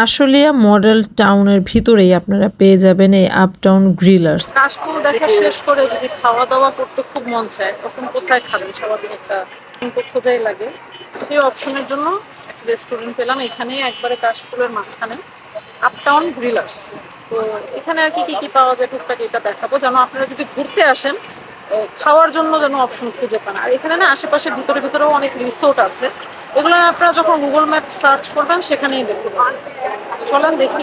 Ashulia model টাউনের ভিতরেই আপনারা পেয়ে যাবেন এই আপটাউন গ্রিলার্স। কাশফুল দেখা শেষ করে যদি খাওয়া দাওয়া করতে খুব মন চায় তখন কোথায় খাবেন, স্বাভাবিক একটা খোঁজাই লাগে। সেই অপশনের জন্য একটা রেস্টুরেন্ট পেলাম এখানেই, একবারে কাশফুলের মাঝখানে আপটাউন গ্রিলার্স। তো এখানে আর কি কি পাওয়া যায় টুকটাক এটা দেখাবো, যেন আপনারা যদি ঘুরতে আসেন খাওয়ার জন্য যেন অপশন খুঁজে পান। আর এখানে না আশেপাশে ভিতরেও অনেক রিসোর্ট আছে, এগুলো আপনারা যখন গুগল ম্যাপ সার্চ করবেন সেখানেই দেখতে পাবেন। চলেন দেখি।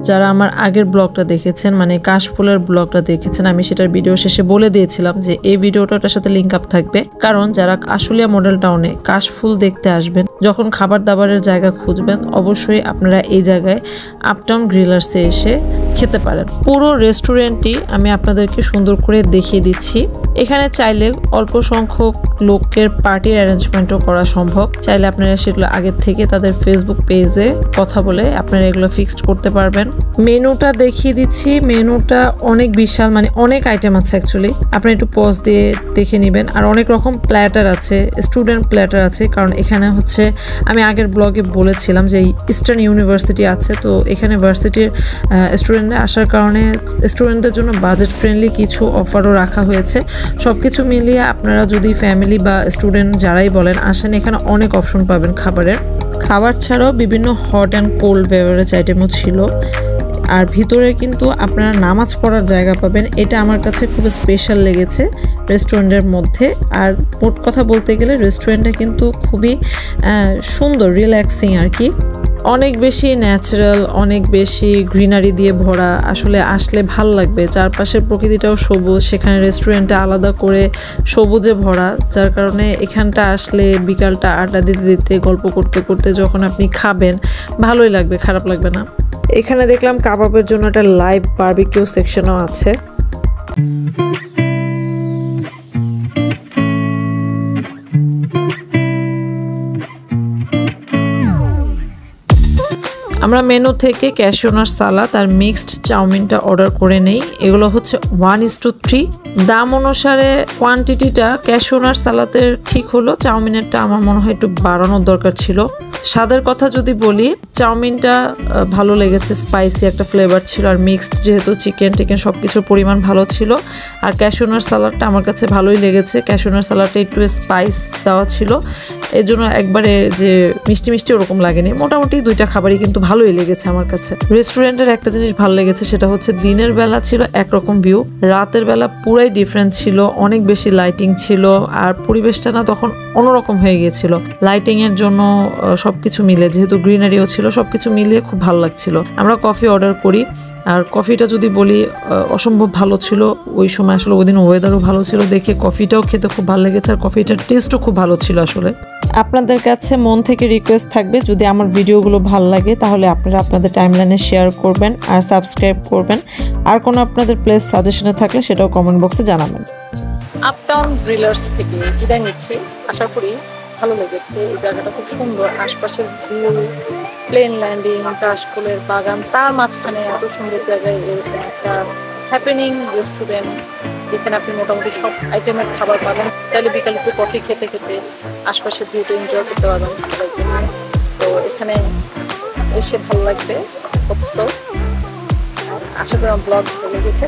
যারা আমার আগের ব্লগটা দেখেছেন, মানে কাশফুলের ব্লগটা দেখেছেন, আমি সেটার ভিডিও শেষে বলে দিয়েছিলাম যে এই ভিডিওটার সাথে লিঙ্ক আপ থাকবে, কারণ যারা আশুলিয়া মডেল টাউনে কাশফুল দেখতে আসবেন, যখন খাবার দাবারের জায়গা খুঁজবেন, অবশ্যই আপনারা এই জায়গায় আপটাউন গ্রিলার্সে এসে খেতে পারেন। পুরো রেস্টুরেন্টটি আমি আপনাদেরকে সুন্দর করে দেখিয়ে দিচ্ছি। এখানে চাইলে অল্প সংখ্যক লোকের পার্টির অ্যারেঞ্জমেন্টও করা সম্ভব। চাইলে আপনারা সেগুলো আগের থেকে তাদের ফেসবুক পেজে কথা বলে আপনারা এগুলো ফিক্সড করতে পারবেন। মেনুটা দেখিয়ে দিচ্ছি। মেনুটা অনেক বিশাল, মানে অনেক আইটেম আছে অ্যাকচুয়ালি। আপনি একটু পজ দিয়ে দেখে নেবেন। আর অনেক রকম প্ল্যাটার আছে, স্টুডেন্ট প্ল্যাটার আছে, কারণ এখানে হচ্ছে আমি আগের ব্লগে বলেছিলাম যে ইস্টার্ন ইউনিভার্সিটি আছে, তো এখানে ভার্সিটির স্টুডেন্টরা আসার কারণে স্টুডেন্টদের জন্য বাজেট ফ্রেন্ডলি কিছু অফারও রাখা হয়েছে। সব কিছু মিলিয়ে আপনারা যদি ফ্যামিলি বা স্টুডেন্ট যারাই বলেন আসেন, এখানে অনেক অপশন পাবেন খাবারের। খাবার ছাড়াও বিভিন্ন হট অ্যান্ড কোল্ড বেভারেজ আইটেমও ছিল। আর ভিতরে কিন্তু আপনারা নামাজ পড়ার জায়গা পাবেন, এটা আমার কাছে খুব স্পেশাল লেগেছে রেস্টুরেন্টের মধ্যে। আর মোট কথা বলতে গেলে রেস্টুরেন্টটা কিন্তু খুবই সুন্দর, রিল্যাক্সিং আর কি। অনেক বেশি ন্যাচারাল, অনেক বেশি গ্রিনারি দিয়ে ভরা। আসলে আসলে ভাল লাগবে, চারপাশের প্রকৃতিটাও সবুজ, সেখানে রেস্টুরেন্টটা আলাদা করে সবুজে ভরা, যার কারণে এখানটা আসলে বিকালটা আড্ডা দিতে দিতে গল্প করতে করতে যখন আপনি খাবেন ভালোই লাগবে, খারাপ লাগবে না। এখানে দেখলাম কাবাবের জন্য একটা লাইভ বারবিকিউ সেকশনও আছে। আমরা মেনু থেকে ক্যাশিওনাট সালাদ আর মিক্সড চাউমিনটা অর্ডার করে নেই। এগুলো হচ্ছে 1:3। দাম অনুসারে কোয়ান্টিটিটা ক্যাশিওনাট সালাদের ঠিক হলো, চাউমিনেরটা আমার মনে হয় একটু বাড়ানোর দরকার ছিল। স্বাদের কথা যদি বলি, চাউমিনটা ভালো লেগেছে, স্পাইসি একটা ফ্লেভার ছিল, আর মিক্সড যেহেতু চিকেন টিকেন সব কিছুর পরিমাণ ভালো ছিল। আর ক্যাশিওনাট সালাদটা আমার কাছে ভালোই লেগেছে, ক্যাশিওনাট সালাদটা একটু স্পাইস দেওয়া ছিল, এর জন্য একবারে যে মিষ্টি মিষ্টি ওরকম লাগেনি। মোটামুটি দুইটা খাবারই কিন্তু ভালোই লেগেছে আমার কাছে। রেস্টুরেন্টের একটা জিনিস ভালো লেগেছে, সেটা হচ্ছে দিনের বেলা ছিল একরকম ভিউ, রাতের বেলা পুরাই ডিফারেন্ট ছিল, অনেক বেশি লাইটিং ছিল, আর পরিবেশটা না তখন অন্যরকম হয়ে গিয়েছিল। লাইটিং এর জন্য সবকিছু মিলে, যেহেতু গ্রিনারিও ছিল, সবকিছু মিলিয়ে খুব ভালো লাগছিল। আমরা কফি অর্ডার করি, আর কফিটা যদি বলি অসম্ভব ভালো ছিল ওই সময়। আসলে ওই দিন ওয়েদারও ভালো ছিল দেখে কফিটাও খেতে খুব ভালো লেগেছে, আর কফিটার টেস্টও খুব ভালো ছিল। আসলে আপনাদের কাছে মন থেকে রিকোয়েস্ট থাকবে, যদি আমার ভিডিওগুলো ভালো লাগে তাহলে আপনারা আপনাদের টাইমলাইনে শেয়ার করবেন আর সাবস্ক্রাইব করবেন। আর কোনো আপনাদের প্লেস সাজেশনে থাকলে সেটাও কমেন্ট বক্সে জানাবেন। আপটাউন গ্রিলার্স থেকে বিদায় নিচ্ছি, আশা করি ভালো লেগেছে। এই জায়গাটা খুব সুন্দর, আশপাশের ভিউ, প্লেন ল্যান্ডিং, কাশফুলের বাগান, তার মাঝখানে এত সুন্দর জায়গায় এরকম একটা হ্যাপেনিং রেস্টুরেন্ট, যেখানে আপনি মোটামুটি সব আইটেমের খাবার পাবেন। চাইলে বিকালে একটু কফি খেতে খেতে আশপাশের ভিউটা এনজয় করতে পারবেন। তো এখানে এসে ভালো লাগবে, আশা করি আমার ব্লগ ভালো লেগেছে।